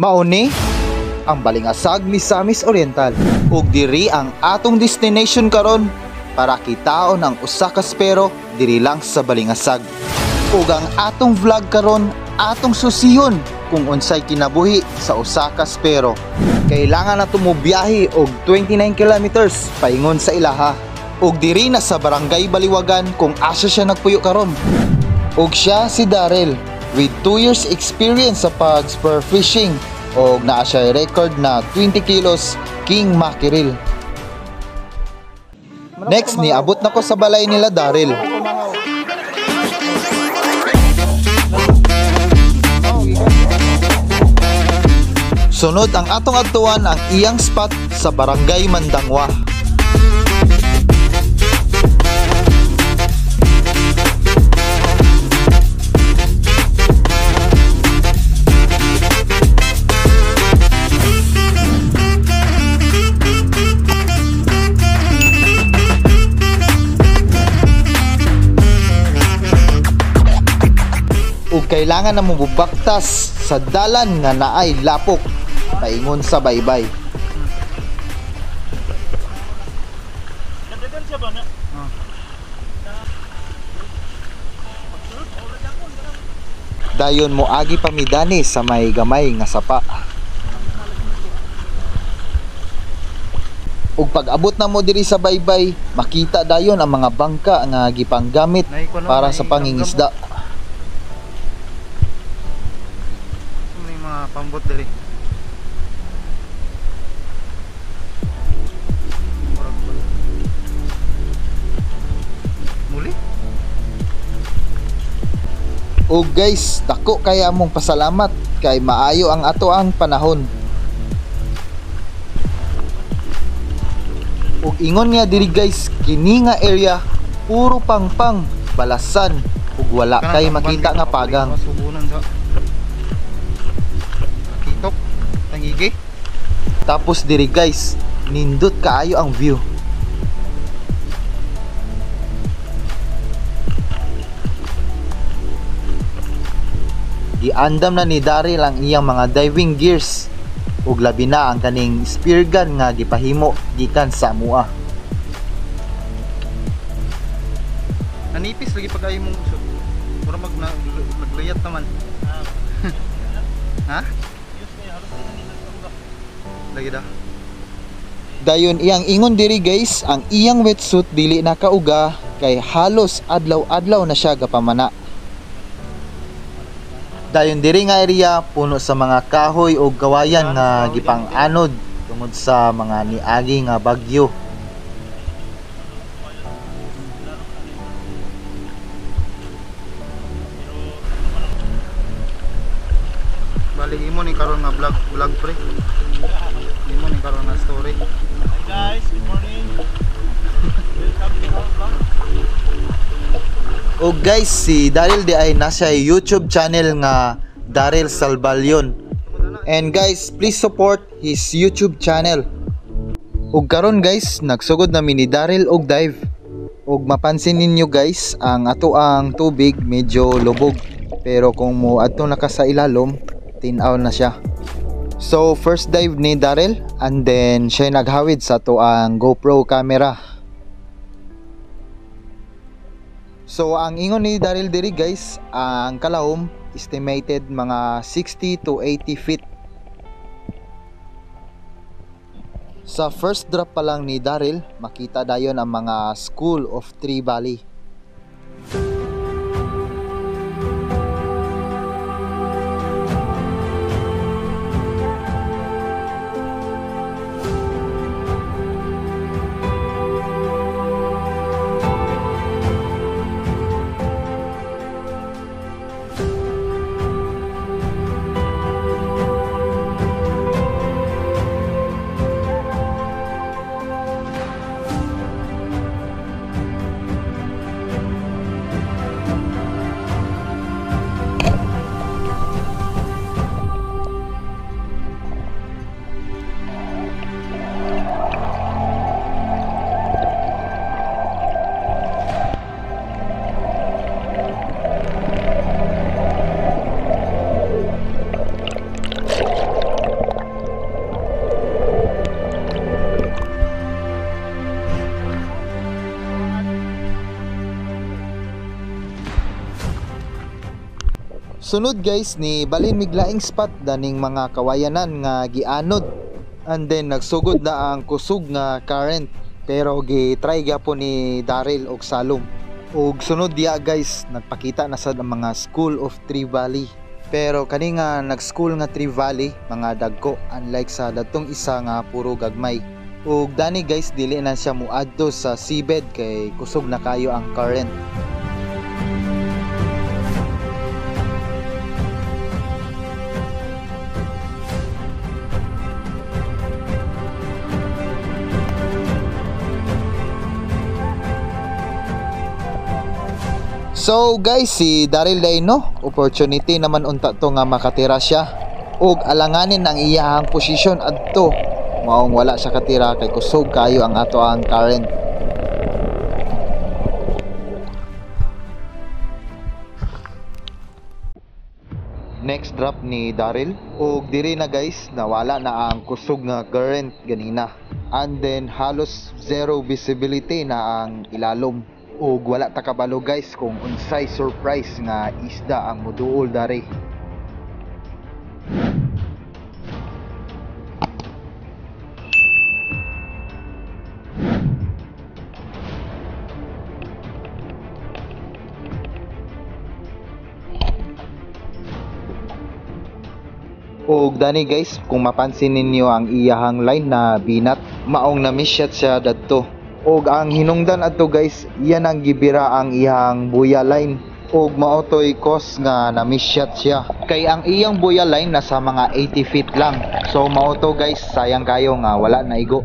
Mauni ang Balingasag, Misamis Oriental ug diri ang atong destination karon para kitaon ang usa ka spero diri lang sa Balingasag. Ug ang atong vlog karon atong susihon kung unsay kinabuhi sa usa ka spero. Kailangan nato mo biyahe og 29 kilometers paingon sa ilaha. Ug diri na sa Barangay Baliwagan kung asa siya nagpuyo karon. Ug siya si Daryl with 2 years experience sa pag-spur fishing o naa siya record na 20 kilos king mackerel. Next ni abot na ko sa balay nila Daryl. Sunod ang atong adtuan ang iyang spot sa Barangay Mandangwa. Ug kailangan na mubaktas sa dalan nga naay lapok paingon sa baybay. Dayon mo agi pamidani sa may gamay nga sapa. Ug pag abot na mo diri sa baybay, makita dayon ang mga bangka nga gipanggamit para sa pangingisda. Pambot dali. Muli? O guys, dako kaya mong pasalamat kay maayo ang ato ang panahon. Ug ingon nga diri guys, kini nga area puro pangpang, balasan ug wala kay makita nga pagang. Tangigi. Tapos diri guys, nindot kaayo ang view. Giandam na ni Daryl ang iyang mga diving gears ug labi na ang kaning spear gun nga gipahimo gikan sa mua. Nanipis lagi pag ayo mong usod. Mura naglayat naman. Ha? Lagi dah. Dayon iyang ingon diri guys, ang iyang wetsuit dili na kauga kay halos adlaw-adlaw na siya gapamana. Dayon diri nga area puno sa mga kahoy o kawayan nga gipang-anod tungod sa mga niagi nga bagyo. Bali imo ni karon nga vlog pre. Imo ni karon na story. Hi guys, good morning. Welcome to our vlog. O guys, si Daryl di ay nasa YouTube channel nga Daryl Salbalyon. And guys, please support his YouTube channel. Ug karon guys, nagsugod na ni Daryl og dive. Ug mapansin ninyo guys, ang ato ang tubig medyo lubog. Pero kung mo adto na ka sa ilalom, tinaw na siya. So first dive ni Daryl and then siya naghawid sa to ang GoPro camera. So ang ingon ni Daryl diri guys, ang kalawom estimated mga 60 to 80 feet. Sa first drop pa lang ni Daryl, makita dayon ang mga School of Tree Valley. Sunod guys ni balin miglaing spot daning mga kawayanan nga gianod. And then nagsugod na ang kusog nga current pero gi-try gyapon ni Daryl og Salom. Ug sunod diya guys nagpakita na sad ang mga School of Tree Valley. Pero kani nga nag-school nga Tree Valley mga dagko unlike sa datong isa nga puro gagmay. Ug dani guys dili na siya muadto sa seabed kay kusog na kayo ang current. So guys, si Daryl Dayno, opportunity naman unta to nga makatira siya ug alanganin ang iyahang posisyon adto. Maong wala siya katira kay kusog kayo ang ato ang current. Next drop ni Daryl ug diri na guys nawala na ang kusog nga current ganina. And then halos zero visibility na ang ilalom. Ug wala ta kabalo guys kung unsay surprise nga isda ang moduol dari. Ug dani guys kung mapansin ninyo ang iyahang line na binat maong na-miss shot siya dadto. Og ang hinungdan adto guys, iyan ang gibira ang iyang buya line. Og maotoy cause nga na miss shot siya. Kay ang iyang buya line nasa mga 80 feet lang. So maoto guys, sayang kayo nga wala na igo.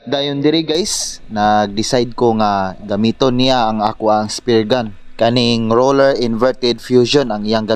Dayon diri guys, nag-decide ko nga gamiton niya ang ako ang spear gun. Kaning roller inverted fusion ang iyang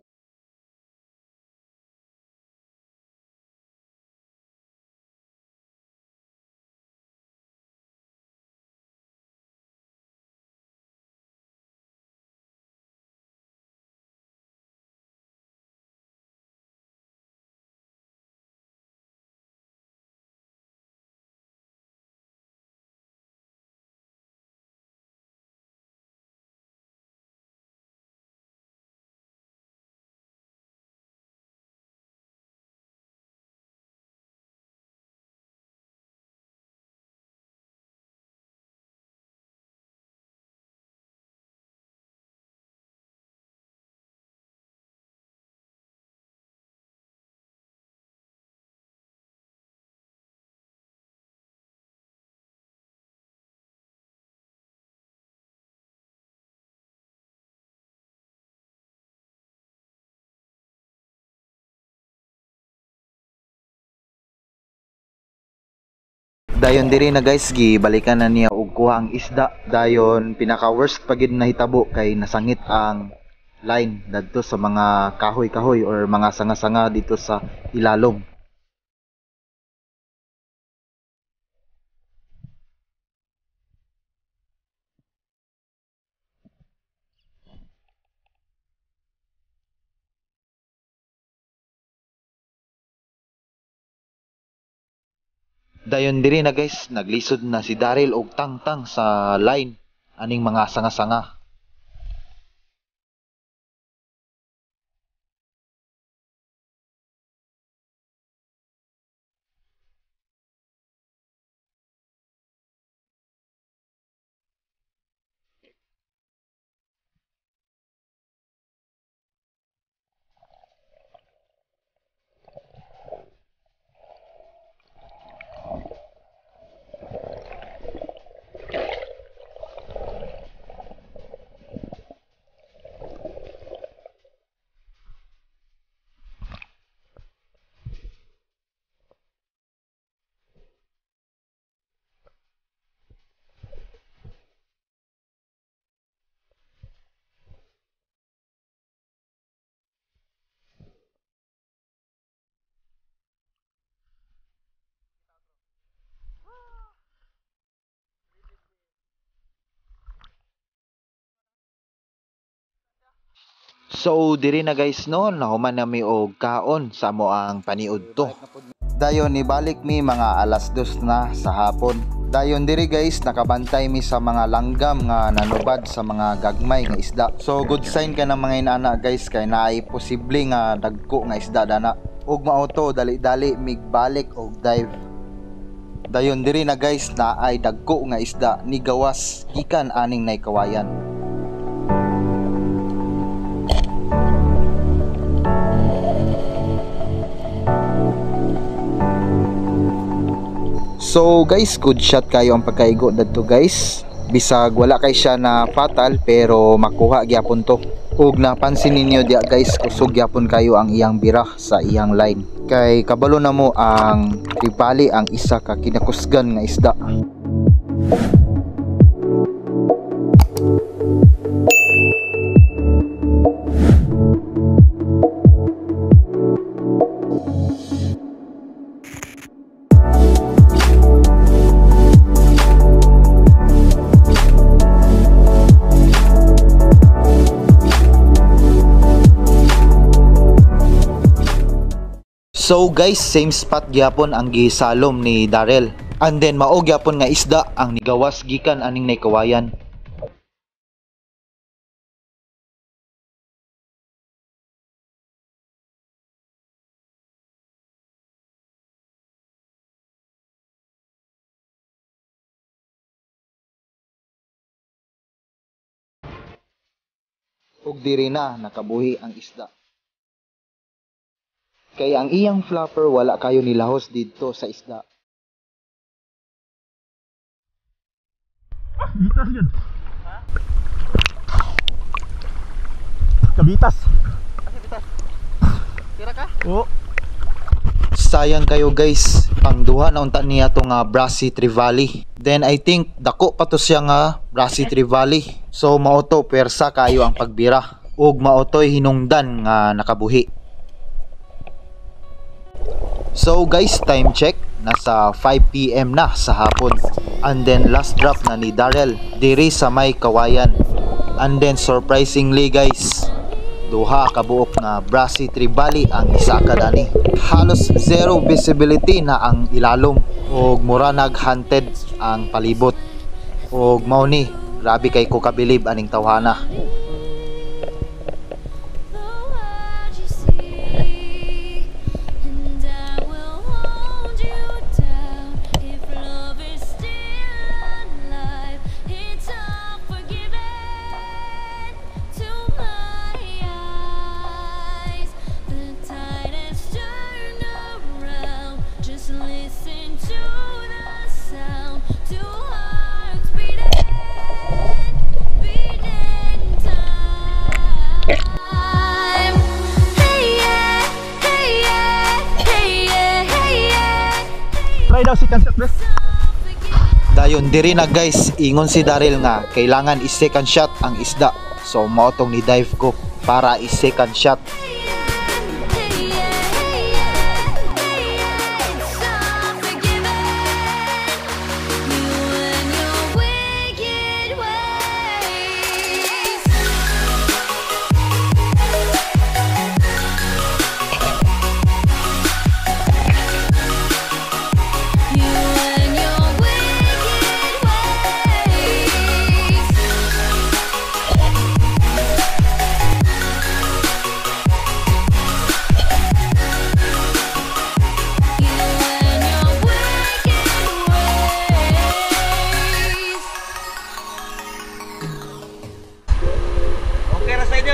dayon diri na guys gibalikan na niya og kuha ang isda. Dayon pinaka worst pagid na hitabo kay nasangit ang line dadto sa mga kahoy-kahoy or mga sanga-sanga dito sa ilalom. Dayon diri na guys, naglisod na si Daryl og tangtang sa line aning mga sanga-sanga. So diri na guys no, nahuman nami og kaon sa mo ang paniud to. Dayon nibalik mi mga alas 2 na sa hapon. Dayon diri guys, nakabantay mi sa mga langgam nga nanubad sa mga gagmay nga isda. So good sign ka ng mga inana guys, kay naay posible nga dagko nga isda dana. Ug mauto dali-dali migbalik og dive. Dayon diri na guys, naay dagko nga isda ni gawas gikan aning nay kawayan. So guys, good shot kayo ang pagkaigo dadto guys. Bisag wala kay siya na fatal pero makuha gyapon to. Ug napansin ninyo dia guys, kusog gyapon kayo ang iyang bira sa iyang line. Kay kabalo na mo ang trevally ang isa ka kinakusgan nga isda. So guys, same spot gyapon ang gisalom ni Darrell. And then mao gyapon nga isda ang nigawas gikan aning nay kawayan. Ug diri na nakabuhi ang isda. Kaya ang iyang flapper wala kayo nilahos dito sa isda. Bitas yun. Kabitas. Bitas. Tira ka? Oo. Sayang kayo guys, pangduha na unta niya to nga Brassy Trevally. Then I think dako pa to siya nga Brassy Trevally. So mauto persa kayo ang pagbira. Ug mautoy hinungdan nga nakabuhi. So guys, time check, nasa 5 PM na sa hapon. And then last drop na ni Darrell diri sa may kawayan. And then surprisingly guys, duha ka buok na Brassy Trevally ang isa kadani. Halos zero visibility na ang ilalom ug mura nag-hunted ang palibot. Ug mao ni, grabe kay ko kabilib aning tawhana. Try daw si Kansat bro. Dayon diri na guys, ingon si Darrell nga kailangan i-second shot ang isda. So maotong ni dive ko para i-second shot.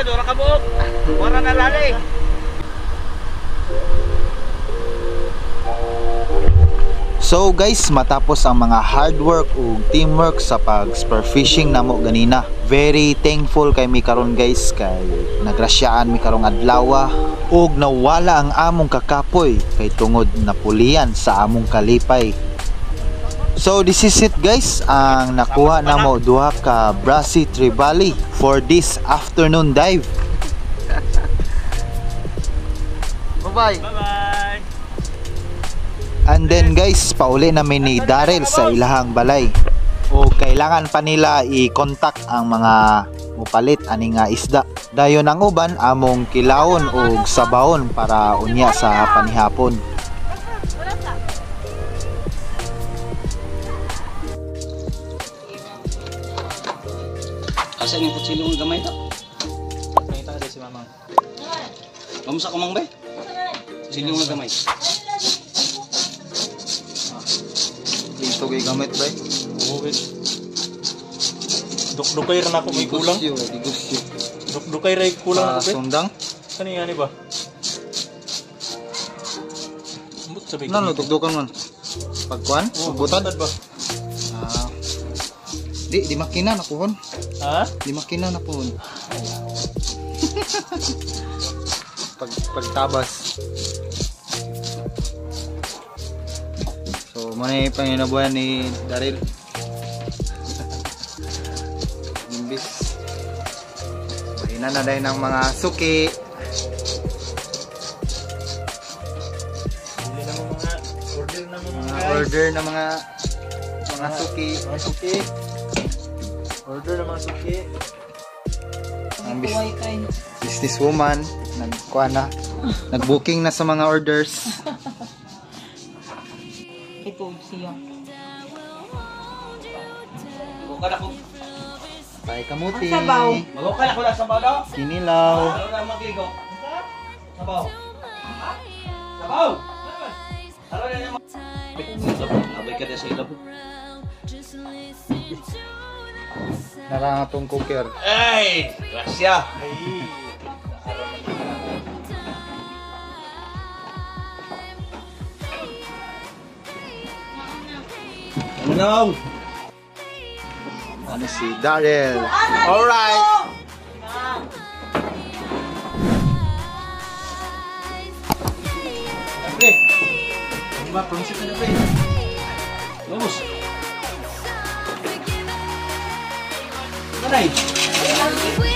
Dura ka buok. Wala na lali. So guys, matapos ang mga hard work ug teamwork sa pag spearfishing namo ganina, very thankful kay mi karon guys, kay nagrasyaan mi karong adlaw ug nawala ang among kakapoy kay tungod napulian sa among kalipay. So this is it guys, ang nakuha namo duha ka Brassy Trevally for this afternoon dive. Bye-bye. Bye-bye. And then guys, pauli namin ni Darrell sa ilahang balay. O kailangan pa nila i-contact ang mga mupalit ani nga isda. Dayon ang uban among kilawon og sabahon para unya sa panihapon. sa inyong kutsilyo ng gamay to. Pangita ka si mamang. Kamusta ka mang ba? Kutsilyo ng gamay. Dito kay gamit ba? Oo, wait. Dukdukay rin ako may kulang. Digusyo. Dukdukay rin kulang ako, pre. Sundang. Kani nga ni ba? Ambot sabi ko. Nano tugdukan man. Pagkuan? Subutan? ba? Ah. Di makina na pohon. Ha? Di makina na pohon. Pagtabas. So, muna yung panginabuhan ni Daryl. Imbis. Mahina na dahil ng mga suki. Bili na mo mga order na mo mga Mga guys. order na mga suki. Mga suki. Order na mga suki. Ang businesswoman. Nagkuhan na. Nag-booking na sa mga orders. Ito siya. Bukan ako. Tay kamuti. Ang sabaw. Magukan ako na sabaw daw. Kinilaw. Ano na magligo? Sabaw. Sabaw! Ano na naman? Abay ka na sa ilap. Narangatong cooker. Ay! Grasya! Ay. Ano na? Ano si Daryl? Alright! Pre! Ano ba? Promise ka na, pre. Vamos! Nanay!